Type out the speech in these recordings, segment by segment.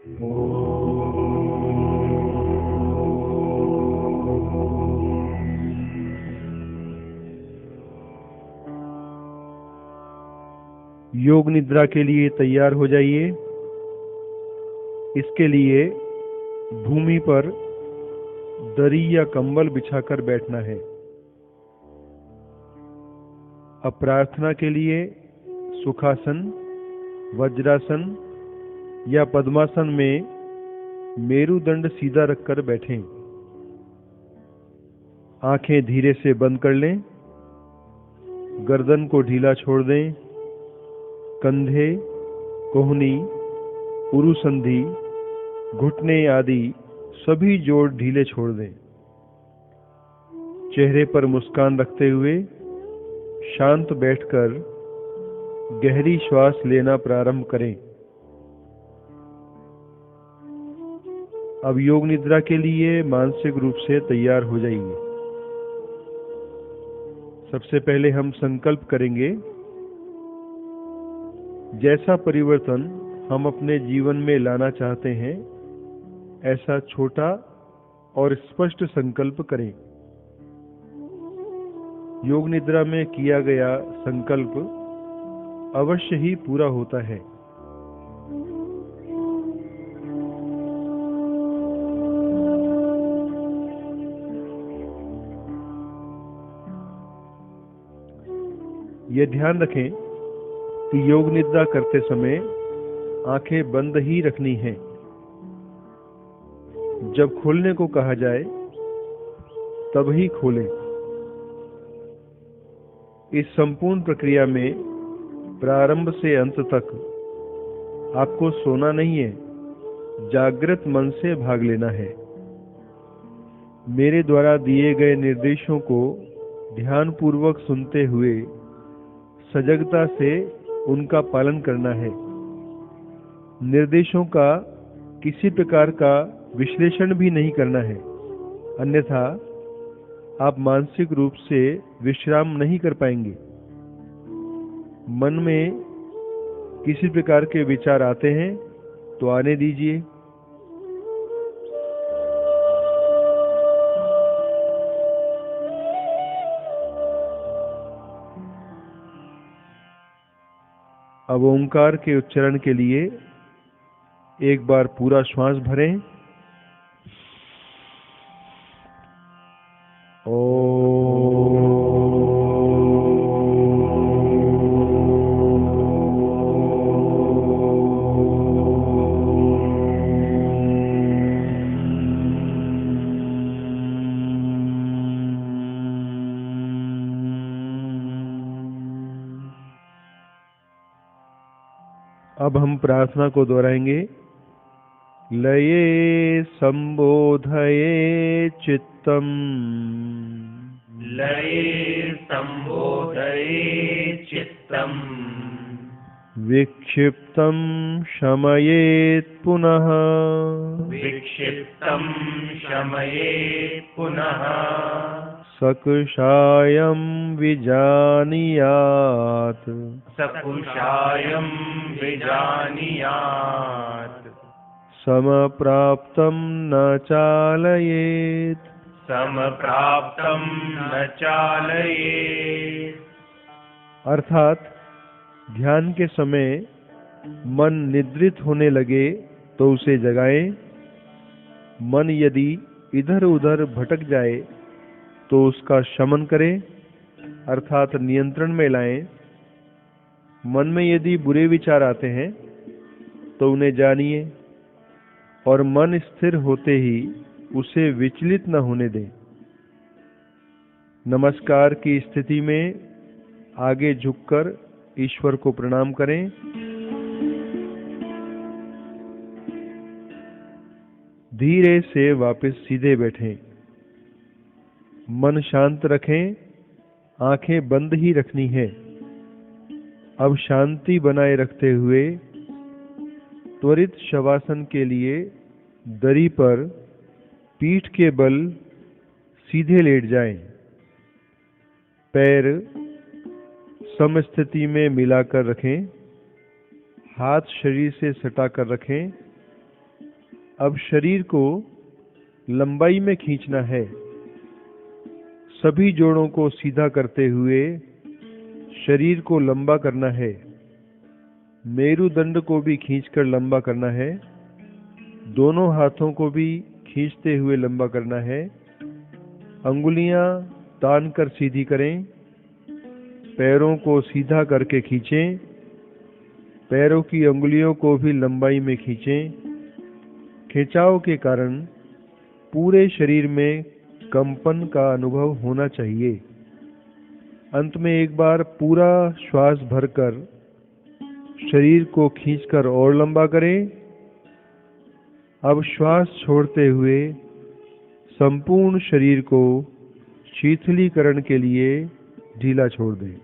योग निद्रा के लिए तैयार हो जाइए। इसके लिए भूमि पर दरी या कंबल बिछाकर बैठना है। अब प्रार्थना के लिए सुखासन, वज्रासन या पद्मासन में मेरुदंड सीधा रखकर बैठें। आंखें धीरे से बंद कर लें। गर्दन को ढीला छोड़ दें। कंधे, कोहनी, उरुसंधि, घुटने आदि सभी जोड़ ढीले छोड़ दें। चेहरे पर मुस्कान रखते हुए शांत बैठकर गहरी श्वास लेना प्रारंभ करें। अब योग निद्रा के लिए मानसिक रूप से तैयार हो जाइए। सबसे पहले हम संकल्प करेंगे, जैसा परिवर्तन हम अपने जीवन में लाना चाहते हैं ऐसा छोटा और स्पष्ट संकल्प करें। योग निद्रा में किया गया संकल्प अवश्य ही पूरा होता है। ये ध्यान रखें कि योग निद्रा करते समय आंखें बंद ही रखनी हैं। जब खोलने को कहा जाए तब ही खोलें। इस संपूर्ण प्रक्रिया में प्रारंभ से अंत तक आपको सोना नहीं है, जागृत मन से भाग लेना है। मेरे द्वारा दिए गए निर्देशों को ध्यानपूर्वक सुनते हुए सजगता से उनका पालन करना है। निर्देशों का किसी प्रकार का विश्लेषण भी नहीं करना है, अन्यथा आप मानसिक रूप से विश्राम नहीं कर पाएंगे। मन में किसी प्रकार के विचार आते हैं तो आने दीजिए। अब ओंकार के उच्चारण के लिए एक बार पूरा श्वास भरें। अब हम प्रार्थना को दोहराएंगे। लये संबोधये चित्तम, लये संबोधये चित्तम, विक्षिप्तं शमयेत् पुनः, विक्षिप्तं शमयेत् पुनः, सकुशायं विजानीयात्, सकुशायं विजानीयात्, समप्राप्तं न चालयेत्, समप्राप्तं न चालयेत्। अर्थात ध्यान के समय मन निद्रित होने लगे तो उसे जगाएं। मन यदि इधर उधर भटक जाए तो उसका शमन करें, अर्थात नियंत्रण में लाएं। मन में यदि बुरे विचार आते हैं तो उन्हें जानिए और मन स्थिर होते ही उसे विचलित न होने दें। नमस्कार की स्थिति में आगे झुककर ईश्वर को प्रणाम करें। धीरे से वापस सीधे बैठें। मन शांत रखें, आंखें बंद ही रखनी है। अब शांति बनाए रखते हुए त्वरित शवासन के लिए दरी पर पीठ के बल सीधे लेट जाएं। पैर समस्थिति में मिलाकर रखें। हाथ शरीर से सटाकर रखें। अब शरीर को लंबाई में खींचना है। सभी जोड़ों को सीधा करते हुए शरीर को लंबा करना है। मेरुदंड को भी खींचकर लंबा करना है। दोनों हाथों को भी खींचते हुए लंबा करना है। अंगुलियां तान कर सीधी करें। पैरों को सीधा करके खींचें। पैरों की अंगुलियों को भी लंबाई में खींचें। खिंचाव के कारण पूरे शरीर में कंपन का अनुभव होना चाहिए। अंत में एक बार पूरा श्वास भरकर शरीर को खींचकर और लंबा करें। अब श्वास छोड़ते हुए संपूर्ण शरीर को शीतलीकरण के लिए ढीला छोड़ दें।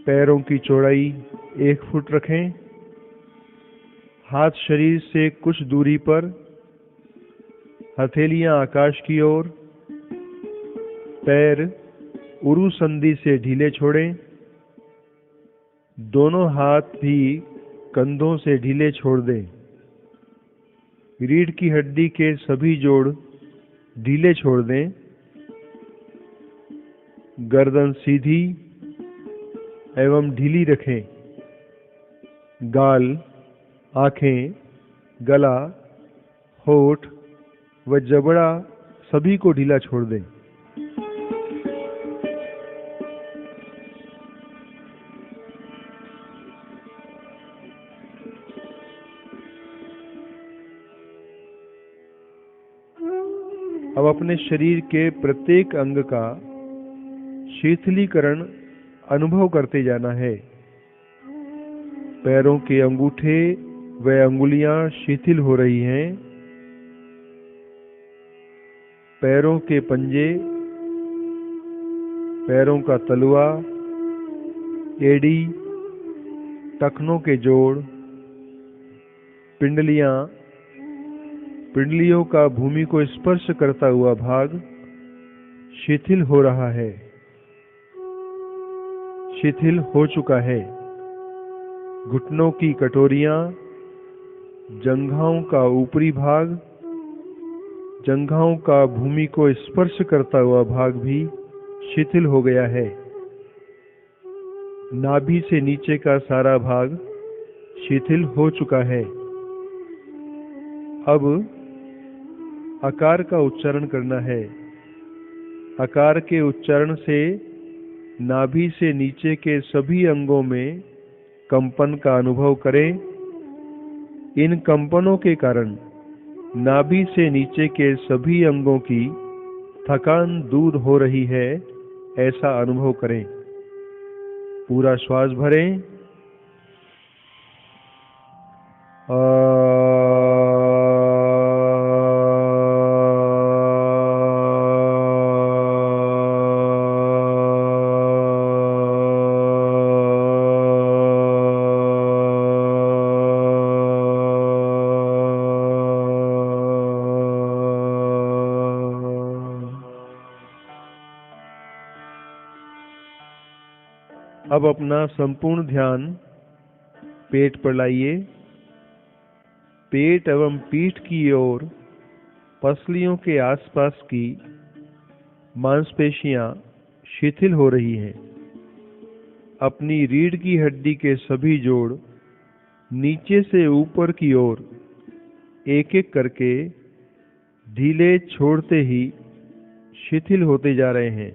पैरों की चौड़ाई 1 फुट रखें। हाथ शरीर से कुछ दूरी पर, हथेलियां आकाश की ओर। पैर उरु संधि से ढीले छोड़ें। दोनों हाथ भी कंधों से ढीले छोड़ दें। रीढ़ की हड्डी के सभी जोड़ ढीले छोड़ दें। गर्दन सीधी एवं ढीली रखें। गाल, आंखें, गला, होठ व जबड़ा सभी को ढीला छोड़ दें। अब अपने शरीर के प्रत्येक अंग का शीतलीकरण अनुभव करते जाना है। पैरों के अंगूठे व अंगुलियां शिथिल हो रही हैं। पैरों के पंजे, पैरों का तलवा, एड़ी, टखनों के जोड़, पिंडलियां, पिंडलियों का भूमि को स्पर्श करता हुआ भाग शिथिल हो रहा है, शिथिल हो चुका है। घुटनों की कटोरियां, जंघाओं का ऊपरी भाग, जंघाओं का भूमि को स्पर्श करता हुआ भाग भी शिथिल हो गया है। नाभि से नीचे का सारा भाग शिथिल हो चुका है। अब आकार का उच्चारण करना है। आकार के उच्चारण से नाभि से नीचे के सभी अंगों में कंपन का अनुभव करें। इन कंपनों के कारण नाभि से नीचे के सभी अंगों की थकान दूर हो रही है, ऐसा अनुभव करें। पूरा श्वास भरें। अब अपना संपूर्ण ध्यान पेट पर लाइए। पेट एवं पीठ की ओर पसलियों के आसपास की मांसपेशियां शिथिल हो रही हैं। अपनी रीढ़ की हड्डी के सभी जोड़ नीचे से ऊपर की ओर एक एक करके ढीले छोड़ते ही शिथिल होते जा रहे हैं,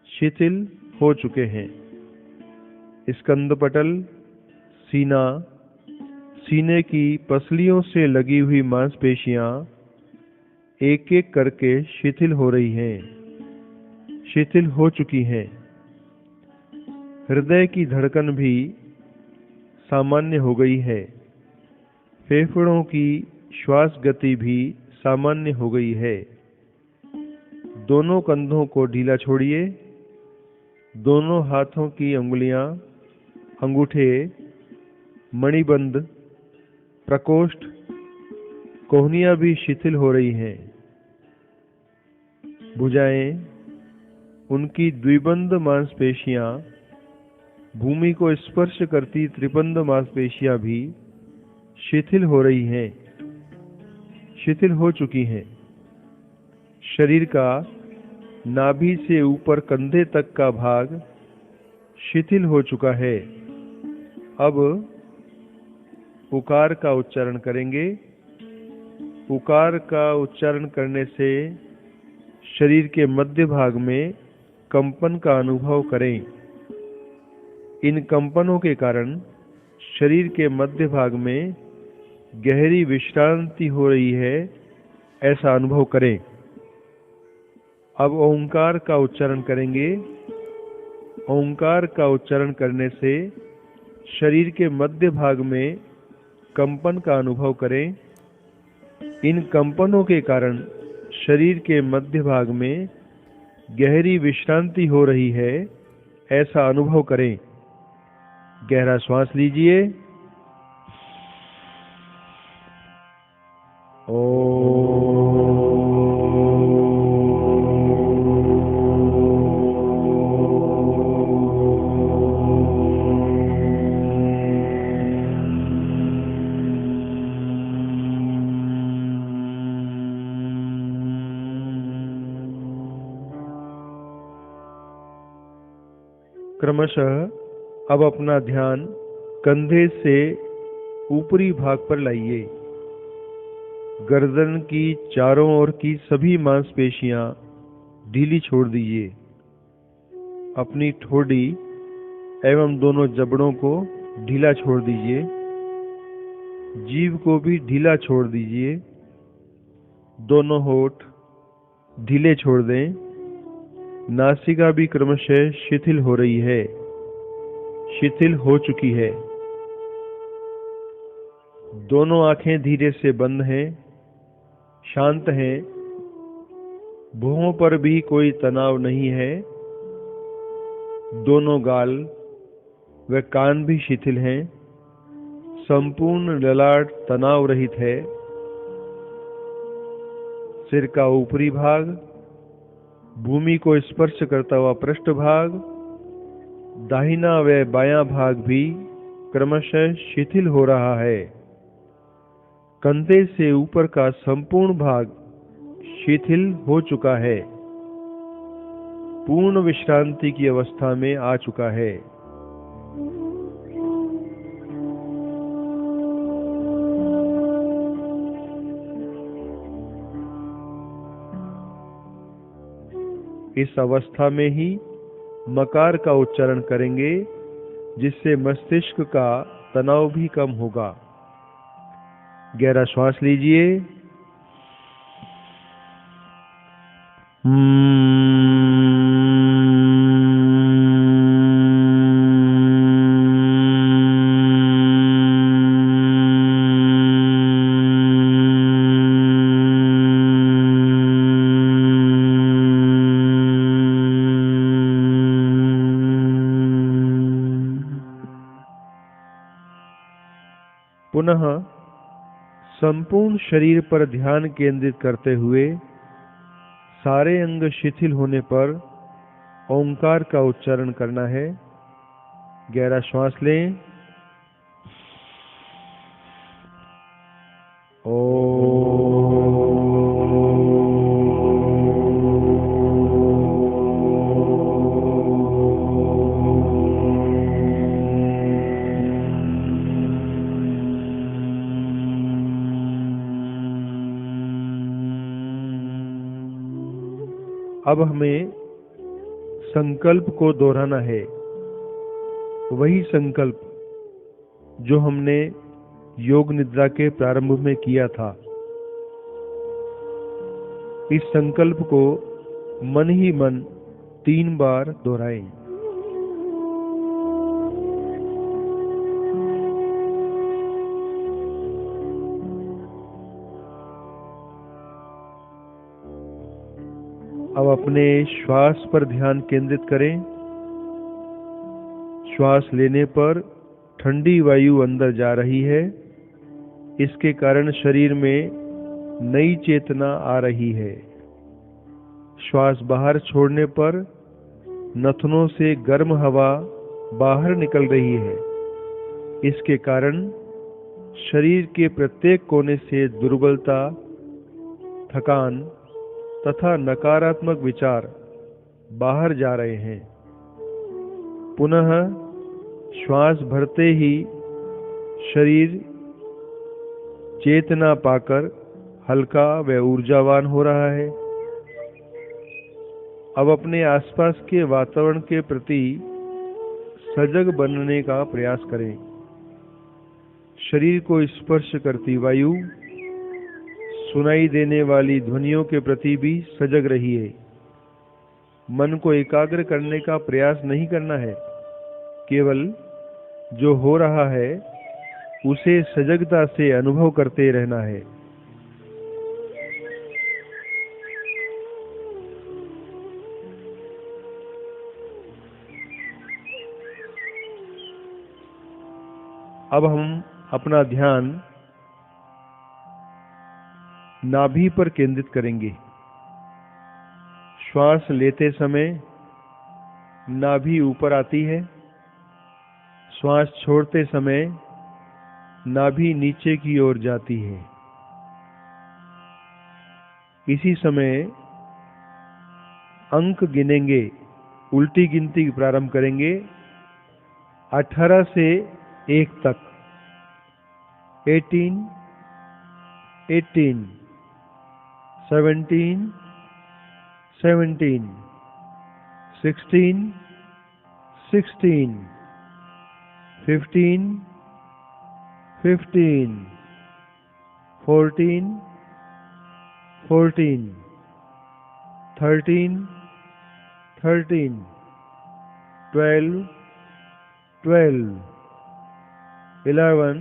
शिथिल हो चुके हैं। स्कंदपटल, सीना, सीने की पसलियों से लगी हुई मांसपेशियां एक एक करके शिथिल हो रही हैं, शिथिल हो चुकी हैं। हृदय की धड़कन भी सामान्य हो गई है। फेफड़ों की श्वास गति भी सामान्य हो गई है। दोनों कंधों को ढीला छोड़िए। दोनों हाथों की अंगुलियां, अंगूठे मणिबंध, प्रकोष्ठ, कोहनियां भी शिथिल हो रही हैं। भुजाएं, उनकी द्विबंध मांसपेशियां, भूमि को स्पर्श करती त्रिबंध मांसपेशियां भी शिथिल हो रही हैं, शिथिल हो चुकी हैं। शरीर का नाभि से ऊपर कंधे तक का भाग शिथिल हो चुका है। अब उकार का उच्चारण करेंगे। उकार का उच्चारण करने से शरीर के मध्य भाग में कंपन का अनुभव करें। इन कंपनों के कारण शरीर के मध्य भाग में गहरी विश्रांति हो रही है, ऐसा अनुभव करें। अब ओंकार का उच्चारण करेंगे। ओंकार का उच्चारण करने से शरीर के मध्य भाग में कंपन का अनुभव करें। इन कंपनों के कारण शरीर के मध्य भाग में गहरी विश्रांति हो रही है, ऐसा अनुभव करें। गहरा श्वास लीजिए। क्रमशः अब अपना ध्यान कंधे से ऊपरी भाग पर लाइए। गर्दन की चारों ओर की सभी मांसपेशियां ढीली छोड़ दीजिए। अपनी ठोड़ी एवं दोनों जबड़ों को ढीला छोड़ दीजिए। जीभ को भी ढीला छोड़ दीजिए। दोनों होठ ढीले छोड़ दें। नासिका भी क्रमशः शिथिल हो रही है, शिथिल हो चुकी है। दोनों आंखें धीरे से बंद हैं, शांत हैं। भुवों पर भी कोई तनाव नहीं है। दोनों गाल व कान भी शिथिल हैं। संपूर्ण ललाट तनाव रहित है। सिर का ऊपरी भाग, भूमि को स्पर्श करता हुआ पृष्ठभाग, दाहिना व बायां भाग भी क्रमशः शिथिल हो रहा है। कंधे से ऊपर का संपूर्ण भाग शिथिल हो चुका है, पूर्ण विश्रांति की अवस्था में आ चुका है। इस अवस्था में ही मकार का उच्चारण करेंगे, जिससे मस्तिष्क का तनाव भी कम होगा। गहरा श्वास लीजिए। पुनः संपूर्ण शरीर पर ध्यान केंद्रित करते हुए सारे अंग शिथिल होने पर ओंकार का उच्चारण करना है। गहरा श्वास लें। अब हमें संकल्प को दोहराना है, वही संकल्प जो हमने योग निद्रा के प्रारंभ में किया था। इस संकल्प को मन ही मन 3 बार दोहराएं। अब अपने श्वास पर ध्यान केंद्रित करें। श्वास लेने पर ठंडी वायु अंदर जा रही है। इसके कारण शरीर में नई चेतना आ रही है। श्वास बाहर छोड़ने पर नथनों से गर्म हवा बाहर निकल रही है। इसके कारण शरीर के प्रत्येक कोने से दुर्बलता, थकान तथा नकारात्मक विचार बाहर जा रहे हैं। पुनः श्वास भरते ही शरीर चेतना पाकर हल्का व ऊर्जावान हो रहा है। अब अपने आसपास के वातावरण के प्रति सजग बनने का प्रयास करें। शरीर को स्पर्श करती वायु, सुनाई देने वाली ध्वनियों के प्रति भी सजग रहिए। मन को एकाग्र करने का प्रयास नहीं करना है, केवल जो हो रहा है उसे सजगता से अनुभव करते रहना है। अब हम अपना ध्यान नाभि पर केंद्रित करेंगे। श्वास लेते समय नाभि ऊपर आती है। श्वास छोड़ते समय नाभि नीचे की ओर जाती है। इसी समय अंक गिनेंगे, उल्टी गिनती प्रारंभ करेंगे 18 से 1 तक। 18, 18, 17, 17, 16, 16, 15, 15, 14, 14, 13, 13, 12, 12, 11,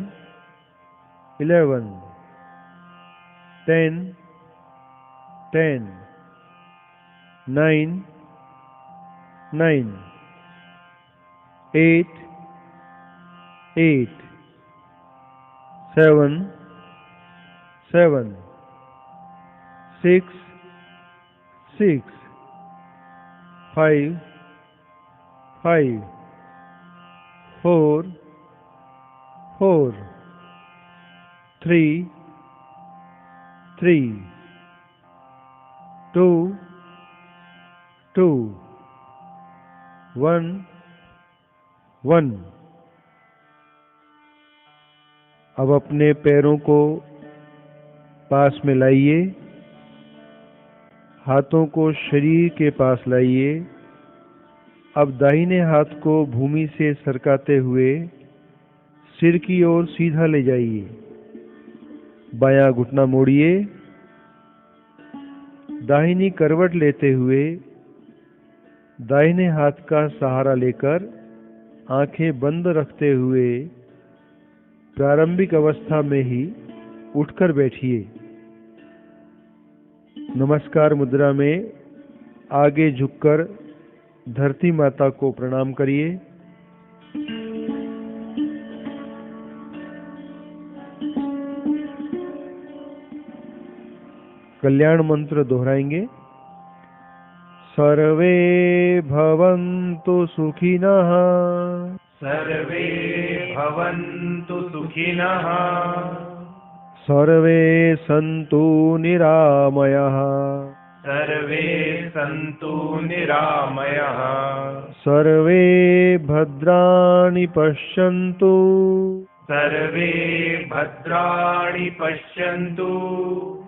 11, 10, 10, 9, 9, 8, 8, 7, 7, 6, 6, 5, 5, 4, 4, 3, 3, 2, 2, 1, 1। अब अपने पैरों को पास में लाइए, हाथों को शरीर के पास लाइए। अब दाहिने हाथ को भूमि से सरकाते हुए सिर की ओर सीधा ले जाइए। बायां घुटना मोड़िए। दाहिनी करवट लेते हुए दाहिने हाथ का सहारा लेकर आंखें बंद रखते हुए प्रारंभिक अवस्था में ही उठकर बैठिए। नमस्कार मुद्रा में आगे झुककर धरती माता को प्रणाम करिए। कल्याण मंत्र दोहराएंगे। सर्वे भवन्तु सुखिनः, सर्वे भवन्तु सुखिनः, सर्वे सन्तु निरामयाः, सर्वे सन्तु निरामयाः, सर्वे भद्राणि पश्यन्तु, सर्वे भद्राणि पश्यन्तु,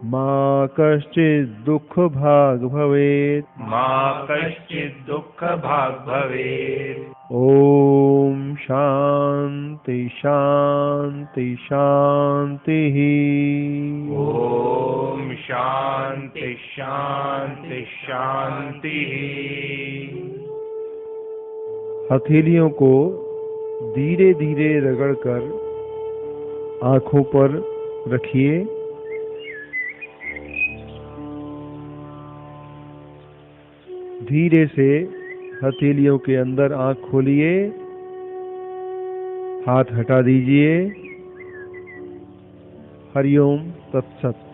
मा कश्चित् दुःखभाग् भवेत्, मा कश्चित् दुःखभाग् भवेत्। ॐ शान्ति शान्ति शान्तिः। ॐ शान्ति शान्ति शान्तिः। हथेलियों को धीरे धीरे रगड़कर आंखों पर रखिए। धीरे से हथेलियों के अंदर आंख खोलिए। हाथ हटा दीजिए। हरिओम तत्सत।